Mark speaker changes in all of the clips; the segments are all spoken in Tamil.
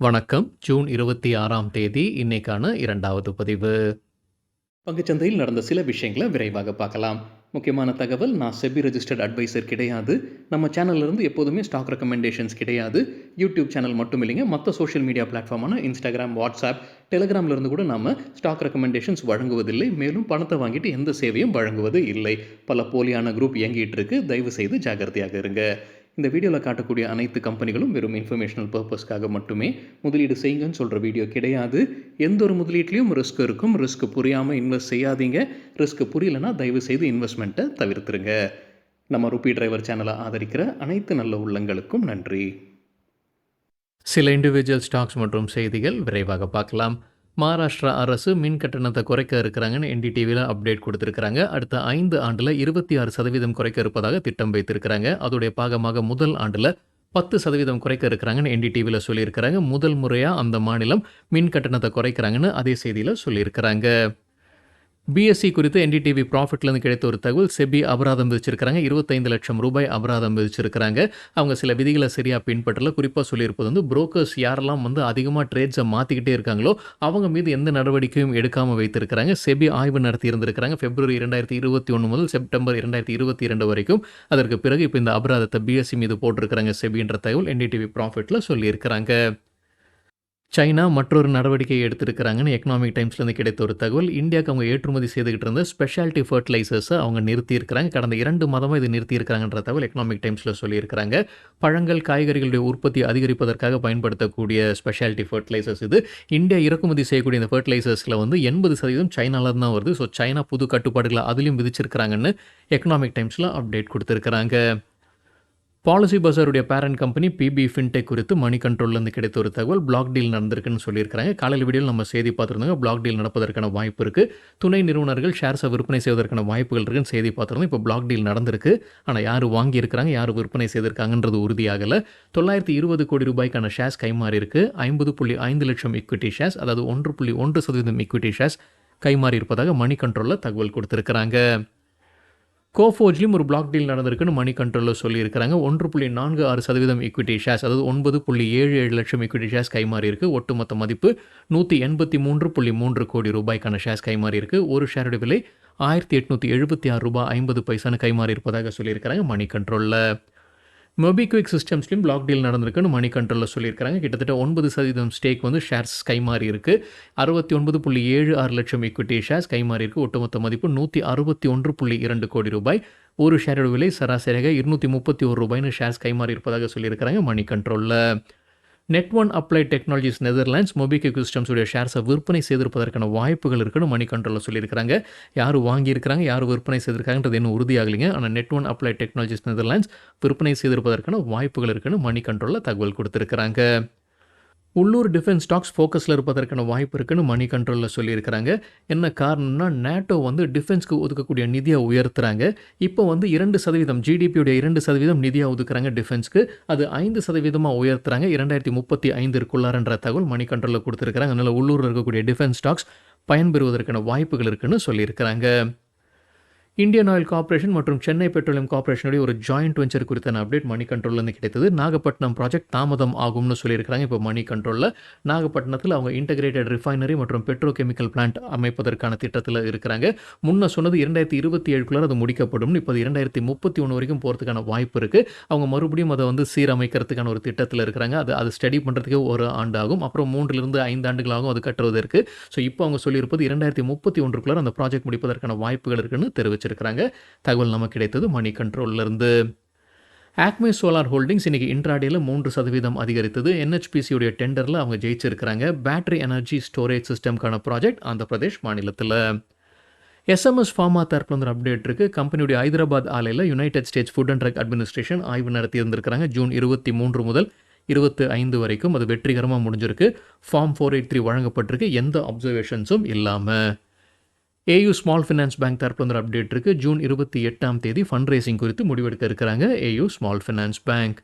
Speaker 1: வணக்கம். ஜூன் 26ஆம் தேதி இன்னைக்கான 2வது பதிவு. பங்குச்சந்தையில் நடந்த சில விஷயங்களை விரைவாக பார்க்கலாம். முக்கியமான தகவல், நான் செபி ரெஜிஸ்டர்ட் அட்வைசர் கிடையாது. நம்ம சேனல்ல இருந்து எப்போதுமே ஸ்டாக் ரெக்கமெண்டேஷன்ஸ் கிடையாது. யூடியூப் சேனல் மட்டும் இல்லைங்க, மற்ற சோஷியல் மீடியா பிளாட்ஃபார்மான இன்ஸ்டாகிராம், வாட்ஸ்அப், டெலிகிராம்ல இருந்து கூட நாம ஸ்டாக் ரெக்கமெண்டேஷன்ஸ் வழங்குவதில்லை. மேலும் பணத்தை வாங்கிட்டு எந்த சேவையும் வழங்குவது இல்லை. பல போலியான குரூப் இயங்கிட்டு இருக்கு. தயவு செய்து ஜாகிரதையாக இருங்க. இந்த வீடியோவில் காட்டக்கூடிய அனைத்து கம்பெனிகளும் வெறும் இன்ஃபர்மேஷனல் பர்பஸ்க்காக மட்டுமே முதலீடு செய்யுங்கன்னு சொல்கிற வீடியோ கிடையாது. எந்த ஒரு முதலீட்லையும் ரிஸ்க் இருக்கும். ரிஸ்க் புரியாமல் இன்வெஸ்ட் செய்யாதீங்க. ரிஸ்க் புரியலனா தயவு செய்து இன்வெஸ்ட்மெண்ட்டை தவிர்த்துருங்க. நம்ம ருபி டிரைவர் சேனலை ஆதரிக்கிற அனைத்து நல்ல உள்ளங்களுக்கும் நன்றி. சில இண்டிவிஜுவல் ஸ்டாக்ஸ் மற்றும் செய்திகள் விரைவாக பார்க்கலாம். மகாராஷ்டிரா அரசு மின் கட்டணத்தை குறைக்க இருக்கிறாங்கன்னு என்டிடிவியில் அப்டேட் கொடுத்துருக்காங்க. அடுத்த 5 ஆண்டில் 26% குறைக்க இருப்பதாக திட்டம் வைத்திருக்கிறாங்க. அதோடைய பாகமாக முதல் ஆண்டில் 10% குறைக்க இருக்கிறாங்கன்னு என்டிடிவியில் சொல்லியிருக்கிறாங்க. முதல் முறையாக அந்த மாநிலம் மின் கட்டணத்தை குறைக்கிறாங்கன்னு அதே செய்தியில் சொல்லியிருக்கிறாங்க. பிஎஸ்சி குறித்து என்டிடிவி ப்ராஃபிட்லேருந்து கிடைத்த ஒரு தகவல், செபி அபராதம் விதிச்சிருக்கிறாங்க. 25 லட்சம் ரூபாய் அபராதம் விதிச்சிருக்கிறாங்க. அவங்க சில விதிகளை சரியாக பின்பற்றல. குறிப்பாக சொல்லியிருப்பது புரோக்கர்ஸ் யாரெல்லாம் அதிகமாக ட்ரேட்ஸை மாற்றிக்கிட்டே இருக்காங்களோ அவங்க மீது எந்த நடவடிக்கையும் எடுக்காமல் வைத்திருக்கிறாங்க. செபி ஆய்வு நடத்தி இருந்திருக்கிறாங்க. பிப்ரவரி 2021 முதல் செப்டம்பர் 2022 வரைக்கும். அதற்கு பிறகு இப்போ இந்த அபராதத்தை பிஎஸ்சி மீது போட்டிருக்கிறாங்க செபின்ற தகவல் என்டிடிவி ப்ராஃபிட்டில் சொல்லியிருக்கிறாங்க. சைனா மற்றொரு நடவடிக்கையை எடுத்திருக்கிறாங்கன்னு எக்கனாமிக் டைம்ஸ்லேருந்து கிடைத்த ஒரு தகவல். இந்தியாவுக்கு அவங்க ஏற்றுமதி செய்துக்கிட்டு இருந்த ஸ்பெஷாலிட்டி ஃபர்டிலைசர்ஸை அவங்க நிறுத்தியிருக்கிறாங்க. கடந்த 2 மாதமாக இது நிறுத்தியிருக்கிறாங்கன்ற தகவல் எக்கனாமிக் டைம்ஸில் சொல்லியிருக்கிறாங்க. பழங்கள், காய்கறிகளுடைய உற்பத்தி அதிகரிப்பதற்காக பயன்படுத்தக்கூடிய ஸ்பெஷாலிட்டி ஃபர்டிலைசர்ஸ் இது. இந்தியா இறக்குமதி செய்யக்கூடிய இந்த ஃபர்டிலைசர்ஸில் 80% சைனாவில் தான் வருது. ஸோ சைனா புது கட்டுப்பாடுகளை அதிலையும் விதிச்சிருக்கிறாங்கன்னு எக்கனாமிக் டைம்ஸில் அப்டேட் கொடுத்துருக்குறாங்க. பாலிசி பஸாருடைய பேரண்ட் கம்பெனி பிபி ஃபின்டெக் குறித்து மணி கண்ட்ரோல்லேருந்து கிடைத்த ஒரு தகவல். பிளாக் டீல் நடந்திருக்குன்னு சொல்லியிருக்காங்க. காலையில் வீடியோவில் நம்ம செய்தி பார்த்துருந்தோங்க. பிளாக் டீல் நடப்பதற்கான வாய்ப்பு இருக்குது. துணை நிறுவனர்கள் ஷேர்ஸை விற்பனை செய்வதற்கான வாய்ப்புகள் இருக்குன்னு செய்தி பார்த்துருந்தோம். இப்போ பிளாக் டீல் நடந்திருக்கு. ஆனால் யார் வாங்கியிருக்கிறாங்க, யார் விற்பனை செய்திருக்காங்கன்றது உறுதியாகலை. 920 கோடி ரூபாய்க்கான ஷேர்ஸ் கைமாறி இருக்குது. 50.5 லட்சம் ஈக்விட்டி ஷேர்ஸ், அதாவது 1.1% ஈக்விட்டி ஷேர்ஸ் கைமாறி இருப்பதாக மணி கண்ட்ரோலில் தகவல் கொடுத்துருக்குறாங்க. கோஃபோஜ்லையும் ஒரு பிளாக் டீல் நடந்திருக்குன்னு மணி கண்ட்ரோலில் சொல்லியிருக்கிறாங்க. 1.46% ஈக்விட்டி ஷேர்ஸ், அதாவது 9.77 லட்சம் ஈக்விட்டி ஷேர்ஸ் கைமாறி இருக்குது. ஒட்டுமொத்த மதிப்பு 183.3 கோடி ரூபாய்க்கான ஷேர்ஸ் கைமாறி இருக்குது. ஒரு ஷேருடைய விலை 1876 ரூபாய் 50 பைசான்னு கைமாறி இருப்பதாக சொல்லியிருக்கிறாங்க மணி கண்ட்ரோலில். மொபிக்விக் சிஸ்டம்ஸ்லையும் பிளாக் டீல் நடந்திருக்குன்னு மணி கண்ட்ரோலில் சொல்லியிருக்காங்க. கிட்டத்தட்ட 9% ஸ்டேக் ஷேர்ஸ் கைமாறி இருக்குது. 69.76 லட்சம் ஈக்விட்டி ஷேர்ஸ் கைமாறி இருக்குது. ஒட்டுமொத்த மதிப்பு 161.2 கோடி ரூபாய். ஒரு ஷேரோட விலை சராசரியாக 231 ரூபாய்னு ஷேர்ஸ் கைமாறி இருப்பதாக சொல்லியிருக்கிறாங்க மணி கண்ட்ரோலில். நெட்1 அப்ளைட் டெக்னாலஜிஸ் நெதர்லாண்ட்ஸ் மொபிக்விக் சிஸ்டம்ஸுடைய ஷேர்ஸை விற்பனை செய்திருப்பதற்கான வாய்ப்புகள் இருக்குன்னு மணி கண்ட்ரோலில் சொல்லியிருக்கிறாங்க. யார் வாங்கியிருக்கிறாங்க, யார் விற்பனை செய்திருக்காங்கன்றது இன்னும் உறுதியாகலைங்க. ஆனால் நெட்1 அப்ளைட் டெக்னாலஜிஸ் நெதர்லாண்ட்ஸ் விற்பனை செய்திருப்பதற்கான வாய்ப்புகள் இருக்குன்னு மணி கண்ட்ரோலில் தகவல் கொடுத்துருக்குறாங்க. உள்ளூர் டிஃபென்ஸ் ஸ்டாக்ஸ் ஃபோக்கஸில் இருப்பதற்கான வாய்ப்பு இருக்குன்னு மணி கண்ட்ரோலில் சொல்லியிருக்கிறாங்க. என்ன காரணம்னா, நேட்டோ டிஃபென்ஸ்க்கு ஒதுக்கக்கூடிய நிதியை உயர்த்துறாங்க. இப்போ 2% ஜிடிபியுடைய 2% நிதியாக ஒதுக்குறாங்க டிஃபென்ஸ்க்கு. அது 5% உயர்த்துறாங்க 2035 தகவல் மணி கண்ட்ரோலில் கொடுத்துருக்காங்க. அதனால் உள்ளூரில் இருக்கக்கூடிய டிஃபென்ஸ் ஸ்டாக்ஸ் பயன்பெறுவதற்கான வாய்ப்புகள் இருக்குன்னு சொல்லியிருக்கிறாங்க. இந்தியன் ஆயில் கார்ப்பரேஷன் மற்றும் சென்னை பெட்ரோலியம் கார்ப்பரேஷனுடைய ஒரு ஜாயிண்ட் வெஞ்சர் குறித்தான அப்டேட் மணி கண்ட்ரோல்லேருந்து கிடைத்தது. நாகப்பட்டினம் ப்ராஜெக்ட் தாமதம் ஆகும்னு சொல்லியிருக்கிறாங்க. இப்போ மணி கண்ட்ரோலில் நாகப்பட்டினத்தில் அவங்க இன்டகிரேட்டட் ரிஃபைனரி மற்றும் பெட்ரோகெமிக்கல் பிளான்ட் அமைப்பதற்கான திட்டத்தில் இருக்கிறாங்க. முன்ன சொன்னது 2027 அது முடிக்கப்படும். இப்போ 2031 வரைக்கும் போகிறதுக்கான வாய்ப்பு இருக்குது. அவங்க மறுபடியும் அதை சீரமைக்கிறதுக்கான ஒரு திட்டத்தில் இருக்கிறாங்க. அது ஸ்டடி பண்ணுறதுக்கே ஒரு ஆண்டு ஆகும். அப்புறம் 3 to 5 ஆண்டுகளாகும் அது கட்டுவதற்கு. ஸோ இப்போ அவங்க சொல்லியிருப்பது 2031 அந்த ப்ராஜெக்ட் முடிப்பதற்கான வாய்ப்புகள் இருக்குன்னு தெரிவிச்சிருக்கிறாங்க. தகவல் நமக்கு கிடைத்தது மணி கண்ட்ரோல்ல இருந்து. ஆக்மே சோலார் ஹோல்டிங்ஸ் இன்னைக்கு இன்ட்ராடேல 3% அதிகரித்தது. என்ஹெச்பிசி உடைய டெண்டரில் அவங்க ஜெயிச்சிருக்கிறாங்க. பேட்டரி எனர்ஜி ஸ்டோரேஜ் சிஸ்டம்கான ப்ராஜெக்ட் ஆந்திர பிரதேஷ் மாநிலத்தில். எஸ்எம்எஸ் ஃபார்மா தரப்புல அப்டேட் இருக்குது. கம்பெனியுடைய ஹைதராபாத் ஆலையில் United States Food and Drug Administration ஆய்வு நடத்தி இருந்திருக்கிறாங்க. ஜூன் 23 முதல் 25 வரைக்கும் அது வெற்றிகரமாக முடிஞ்சிருக்கு. ஃபார்ம் 483 வழங்கப்பட்டிருக்கு, எந்த அப்சர்வேஷன்ஸும் இல்லாமல். ஏயு ஸ்மால் ஃபினான்ஸ் பேங்க் தரப்புல அப்டேட் இருக்குது. ஜூன் 28 ஃபண்ட் ரைசிங் குறித்து முடிவெடுக்க இருக்கிறாங்க AU small finance bank.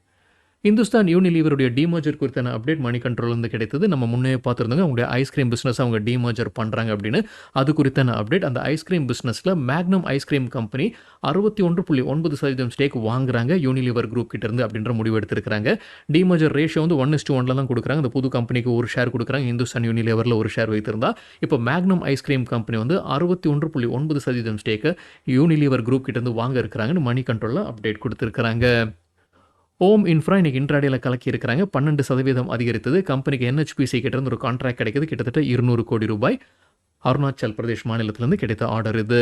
Speaker 1: Hindustan யூனிலீவருடைய டீமர்ஜர் குறித்தான அப்டேட் மணி கண்ட்ரோல்லேருந்து கிடைத்தது. நம்ம முன்னே பார்த்துருந்தோங்க. அவங்களுடைய ஐஸ்கிரீம் பிசினஸ் அவங்க டீமர்ஜர் பண்றாங்க அப்படின்னு. அது குறித்தான அப்டேட். அந்த ஐஸ்கிரீம் பிசினஸ்ல மேக்னம் ஐஸ்கிரீம் கம்பெனி 61.9% ஸ்டேக் வாங்குறாங்க யூனிலீவர் குரூப் கிட்ட இருந்து அப்படின்ற முடிவு எடுத்திருக்காங்க. டீமர்ஜர் ரேஷியோ வந்து 1:1 தான் கொடுக்குறாங்க. அந்த புது கம்பெனிக்கு ஒரு ஷேர் கொடுக்குறாங்க. இந்துஸ்தான் யூனிலீவர்ல ஒரு ஷேர் வைத்திருந்தா, இப்போ மேக்னம் ஐஸ்கிரீம் கம்பெனி வந்து 61.9% ஸ்டேக்க யூனிலீவர் குரூப் கிட்ட இருந்து வாங்க இருக்கிறாங்கன்னு மணி கண்ட்ரோல்ல அப்டேட் கொடுத்திருக்காங்க. ஓம் இன்ஃப்ரா இன்னைக்கு இன்ட்ராடேல கலக்கி இருக்கிறாங்க. 12% அதிகரித்தது. கம்பெனிக்கு NHPC கிட்ட இருந்து ஒரு கான்ட்ராக்ட் கிடைக்குது. கிட்டத்தட்ட 200 கோடி ரூபாய். அருணாச்சல் பிரதேஷ் மாநிலத்திலிருந்து கிடைத்த ஆர்டர் இது.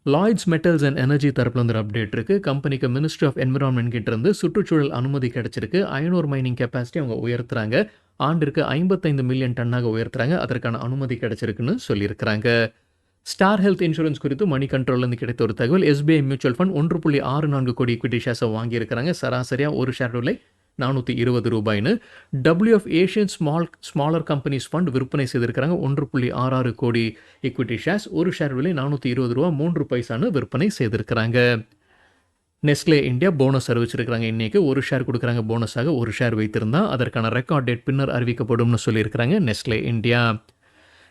Speaker 1: லாய்ட்ஸ் மெட்டல்ஸ் அண்ட் எனர்ஜி தரப்புல வந்து ஒரு அப்டேட் இருக்கு. கம்பெனிக்கு மினிஸ்ட்ரி ஆஃப் என்விரான்மெண்ட் கிட்ட இருந்து சுற்றுச்சூழல் அனுமதி கிடைச்சிருக்கு. அயனோர் மைனிங் கெப்பாசிட்டி அவங்க உயர்த்துறாங்க. ஆண்டிற்கு 55 மில்லியன் டன்னாக உயர்த்துறாங்க. அதற்கான அனுமதி கிடைச்சிருக்குன்னு சொல்லியிருக்கிறாங்க. ஸ்டார் ஹெல்த் இன்சூரன்ஸ் குறித்து மணி கண்ட்ரோல்லேருந்து கிடைத்த ஒரு தகவல். SBI மியூச்சுவல் ஃபண்ட் 1.64 கோடி ஈக்விட்டி ஷேர்ஸை வாங்கியிருக்கிறாங்க. சராசரியாக ஒரு ஷேர் விலை ₹420. WF Asian smaller companies fund விற்பனை செய்திருக்கிறாங்க. 1.66 கோடி ஈக்விட்டி ஷேர்ஸ். ஒரு ஷேர் விலை ₹420 3 பைசான்னு விற்பனை செய்திருக்கிறாங்க. நெஸ்லே இந்தியா போனஸ் அறிவிச்சிருக்கிறாங்க. இன்னைக்கு ஒரு ஷேர் கொடுக்குறாங்க போனஸாக. ஒரு ஷேர் வைத்திருந்தா அதற்கான ரெக்கார்ட் டேட் பின்னர் அறிவிக்கப்படும்னு சொல்லியிருக்கிறாங்க Nestle India.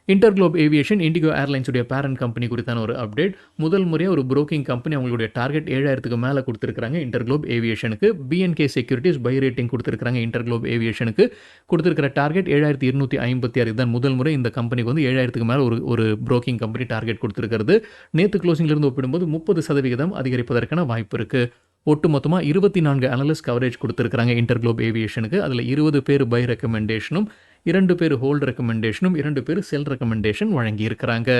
Speaker 1: InterGlobe aviation IndiGo ஏர்லைன்ஸுடைய பேரண்ட் கம்பெனி குறித்தான ஒரு அப்டேட். முதல் முறையாக ஒரு புரோக்கிங் கம்பெனி அவங்களுடைய டார்கெட் 7000க்கு மேலே கொடுத்துருக்காங்க இன்டர்குளோப் ஏவியேஷனுக்கு. BNK செக்யூரிட்டிஸ் பை ரேட்டிங் கொடுத்துருக்காங்க இன்டர்குளோப் ஏவியேஷனுக்கு. கொடுத்துருக்கிற டார்கெட் 7256. இதுதான் முதல் முறை இந்த கம்பெனிக்கு வந்து 7000க்கு மேலே ஒரு புரோக்கிங் கம்பெனி டார்கெட் கொடுத்துருக்கிறது. நேற்று க்ளோசிங்கிலிருந்து ஒப்பிடும்போது 30% அதிகரிப்பதற்கான வாய்ப்பு இருக்குது. ஒட்டுமொத்தமாக 24 அனலிஸ்ட் கவரேஜ் கொடுத்துருக்காங்க இன்டர்குளோப் ஏவியேஷனுக்கு. அதில் 20 பேர் பை ரெக்கமெண்டேஷனும் 2 பேர் ஹோல்டு ரெக்கமெண்டேஷனும் 2 பேர் செல் ரெக்கமெண்டேஷன் வழங்கியிருக்கிறாங்க.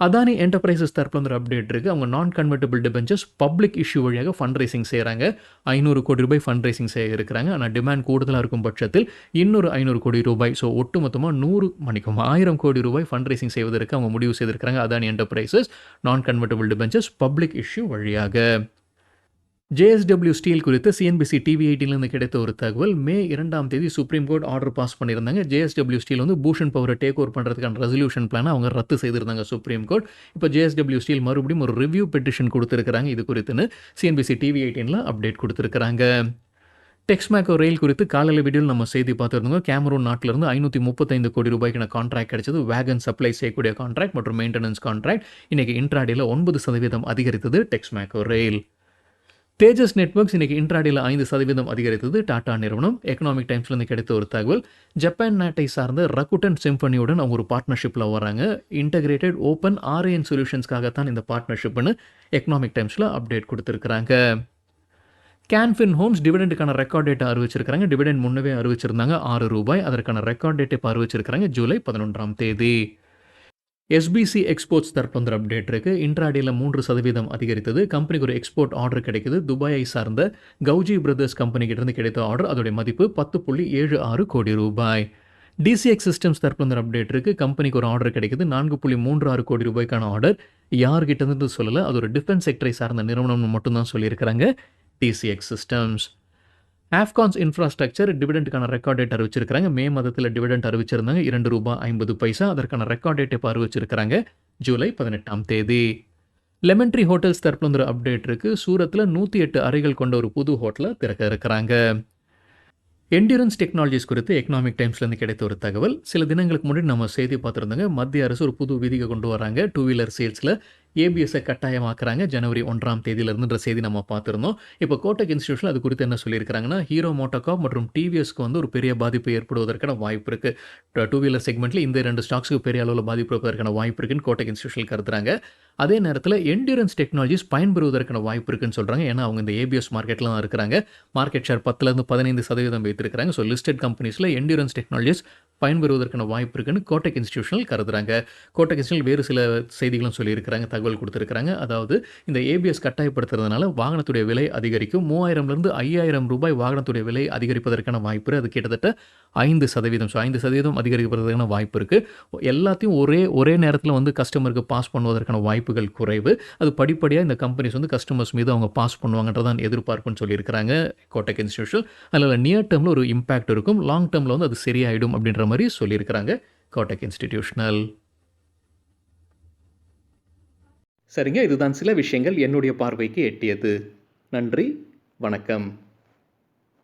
Speaker 1: அதானி என்டர்பிரைசஸ் தரப்புல வந்து ஒரு அப்டேட் இருக்குது. அவங்க நான் கன்வெர்ட்டபிள் டிபெஞ்சர்ஸ் பப்ளிக் இஷ்யூ வழியாக ஃபண்ட் ரைசிங் செய்கிறாங்க. 500 கோடி ரூபாய் ஃபண்ட் ரைசிங் செய்ய இருக்கிறாங்க. ஆனால் டிமாண்ட் கூடுதலாக இருக்கும் பட்சத்தில் இன்னொரு 500 கோடி ரூபாய், ஸோ ஒட்டுமொத்தமாக 1000 கோடி ரூபாய் ஃபண்ட் ரைசிங் செய்வதற்கு அவங்க முடிவு செய்திருக்கிறாங்க. அதானி என்டர்பிரைசஸ் நான் கன்வெர்ட்டபிள் டிபெஞ்சர்ஸ் பப்ளிக் இஷ்யூ வழியாக. JSW ஸ்டீல் குறித்து CNBC TV 18லேருந்து கிடைத்த ஒரு தகவல். மே 2 சுப்ரீம் கோர்ட் ஆர்டர் பாஸ் பண்ணியிருந்தாங்க. JSW ஸ்டீல் வந்து பூஷன் பவரை டேக் ஓவர் பண்ணுறதுக்கான ரெசல்யூஷன் பிளானை அவங்க ரத்து செய்திருந்தாங்க சுப்ரீம் கோர்ட். இப்போ JSW ஸ்டீல் மறுபடியும் ஒரு ரிவ்யூ பெட்டிஷன் கொடுத்துருக்காங்க. இது குறித்துன்னு CNBC TV 18ல் அப்டேட் கொடுத்துருக்காங்க. டெக்ஸ்மேக்கோ ரயில் குறித்து காலையில் வீடியோவில் நம்ம செய்தி பார்த்துருந்தோம். கேமரூன் நாட்டிலிருந்து 535 கோடி ரூபாய்க்கான கான்ட்ராக்ட் கிடைச்சது. வேகன் சப்ளை செய்யக்கூடிய கான்ட்ராக்ட் மற்றும் மெயின்டெனன்ஸ் கான்ட்ராக்ட். இன்னைக்கு இன்ட்ராடேல 9% அதிகரித்தது டெக்ஸ்மேக்கோ ரயில். தேஜஸ் நெட்வொர்க்ஸ் இன்னைக்கு இன்ட்ராடேல 5% அதிகரித்தது. டாடா நிறுவனம். எக்கனாமிக் டைம்ஸ்லேருந்து கிடைத்த ஒரு தகவல். ஜப்பான் நாட்டை சார்ந்த ரகுட்டன் சிம்பனியுடன் அவங்க ஒரு பார்ட்னர்ஷிப்பில் வராங்க. இன்டகிரேட்டட் ஓப்பன் RAN சொல்யூஷன்ஸ்க்காகத்தான் இந்த பார்ட்னர்ஷிப்னு எக்கனாமிக் டைம்ஸில் அப்டேட் கொடுத்துருக்காங்க. கேன்ஃபின் ஹோம்ஸ் டிவிடெண்டுக்கான ரெக்கார்ட் டேட்டை அறிவிச்சிருக்காங்க. டிவிடெண்ட் முன்னவே அறிவிச்சிருந்தாங்க ₹6. அதற்கான ரெக்கார்ட் டேட்டை இப்போ அறிவிச்சிருக்காங்க ஜூலை 11. SBC எக்ஸ்போர்ட்ஸ் தரப்புல வந்து அப்டேட் இருக்கு. இன்ட்ராடேல 3% அதிகரித்தது. கம்பெனிக்கு ஒரு எக்ஸ்போர்ட் ஆர்டர் கிடைக்குது. துபாயை சார்ந்த கவுஜி பிரதர்ஸ் கம்பெனி கிட்ட இருந்து கிடைத்த ஆர்டர். அதோடைய மதிப்பு ₹10.76 கோடி. DCX சிஸ்டம்ஸ் தரப்புல வந்து அப்டேட் இருக்கு. கம்பெனிக்கு ஒரு ஆர்டர் கிடைக்குது. ₹4.36 கோடி ஆர்டர். யார்கிட்ட இருந்து சொல்லல, அது ஒரு டிஃபென்ஸ் செக்டரை சார்ந்த நிறுவனம்னு மட்டும்தான் சொல்லியிருக்கிறாங்க DCX சிஸ்டம்ஸ். ஆஃப்கான்ஸ் இன்ஃப்ராஸ்ட்ரக்சர் டிவிடெண்டுக்கான ரெக்கார்ட் டேட் அறிவிச்சிருக்காங்க. மே மாதத்தில் டிவிடெண்ட் அறிவிச்சிருந்தாங்க ₹2.50. அதற்கான ரெக்கார்ட் டேட் இப்போ அறிவிச்சிருக்காங்க ஜூலை 18. லெமன் ட்ரீ ஹோட்டல்ஸ் தரப்புல வந்து ஒரு அப்டேட் இருக்கு. சூரத்தில் 108 அறைகள் கொண்ட ஒரு புது ஹோட்டலை திறக்க இருக்கிறாங்க. என்டியூரன்ஸ் டெக்னாலஜிஸ் குறித்து எக்கனாமிக் டைம்ஸ்லேருந்து கிடைத்த ஒரு தகவல். சில தினங்களுக்கு முன்னாடி நம்ம செய்தி பார்த்துருந்தோங்க. மத்திய அரசு ஒரு புது விதியை கொண்டு வராங்க. 2 வீலர் சேல்ஸில் ABS-ஐ கட்டாயமாக்குறாங்க ஜனவரி 1 செய்தி நம்ம பார்த்துருந்தோம். இப்போ கோட்டக் இன்ஸ்டிடியூஷன் அது குறித்து என்ன சொல்லியிருக்காங்கன்னா, ஹீரோ மோட்டோகார்ப் மற்றும் TVSக்கு வந்து ஒரு பெரிய பாதிப்பு ஏற்படுவதற்கான வாய்ப்பு இருக்குது. 2 வீலர் செக்மெண்ட்டில் இந்த 2 ஸ்டாக்ஸுக்கு பெரிய அளவில் பாதிப்பு இருப்பதற்கான வாய்ப்பு இருக்குன்னு கோட்டக் இன்ஸ்டிடியூஷன் கருதுறாங்க. அதே நேரத்தில் என்டியூரன்ஸ் டெக்னாலஜிஸ் பயன்பெறுவதற்கான வாய்ப்பு இருக்குன்னு சொல்கிறாங்க. ஏன்னா அவங்க இந்த ABS மார்க்கெட்டில் தான் இருக்கிறாங்க. மார்க்கெட் ஷேர் 10-15% வைத்திருக்கிறாங்க. ஸோ லிஸ்டட் கம்பெனிஸில் என்டியூரன்ஸ் டெக்னாலஜிஸ் பயன்பெறுவதற்கான வாய்ப்பு இருக்குன்னு கோட்டக் இன்ஸ்டிடியூஷனல் கருதுறாங்க. கோட்டக் இன்ஸ்டிடியூஷன் வேறு சில செய்திகளும் சொல்லியிருக்கிறாங்க, தகவல் கொடுத்துருக்காங்க. அதாவது இந்த ABS கட்டாயப்படுத்துறதுனால வாகனத்துடைய விலை அதிகரிக்கும். ₹3000-5,000 வாகனத்துடைய விலை அதிகரிப்பதற்கான வாய்ப்பு இருக்குது. அது கிட்டத்தட்ட 5%. ஸோ 5% அதிகரிப்பதற்கான வாய்ப்பு இருக்குது. எல்லாத்தையும் ஒரே நேரத்தில் வந்து கஸ்டமருக்கு பாஸ் பண்ணுவதற்கான வாய்ப்புகள் குறைவு. அது படிப்படியாக இந்த கம்பெனிஸ் வந்து கஸ்டமர்ஸ் மீது அவங்க பாஸ் பண்ணுவாங்கன்றதான் எதிர்பார்ப்புன்னு சொல்லியிருக்கிறாங்க கோட்டக் இன்ஸ்டிடியூஷன். அதில் நியர் டேர்மில் ஒரு இம்பாக்ட் இருக்கும், லாங் டேர்மில் வந்து அது சரியாயிடும் அப்படின்ற மாதிரி சொல்லியிருக்கிறாங்க கோட்டக் இன்ஸ்டிடியூஷனல். சரிங்க, இதுதான் சில விஷயங்கள் என்னுடைய பார்வைக்கு எட்டியது. நன்றி, வணக்கம்.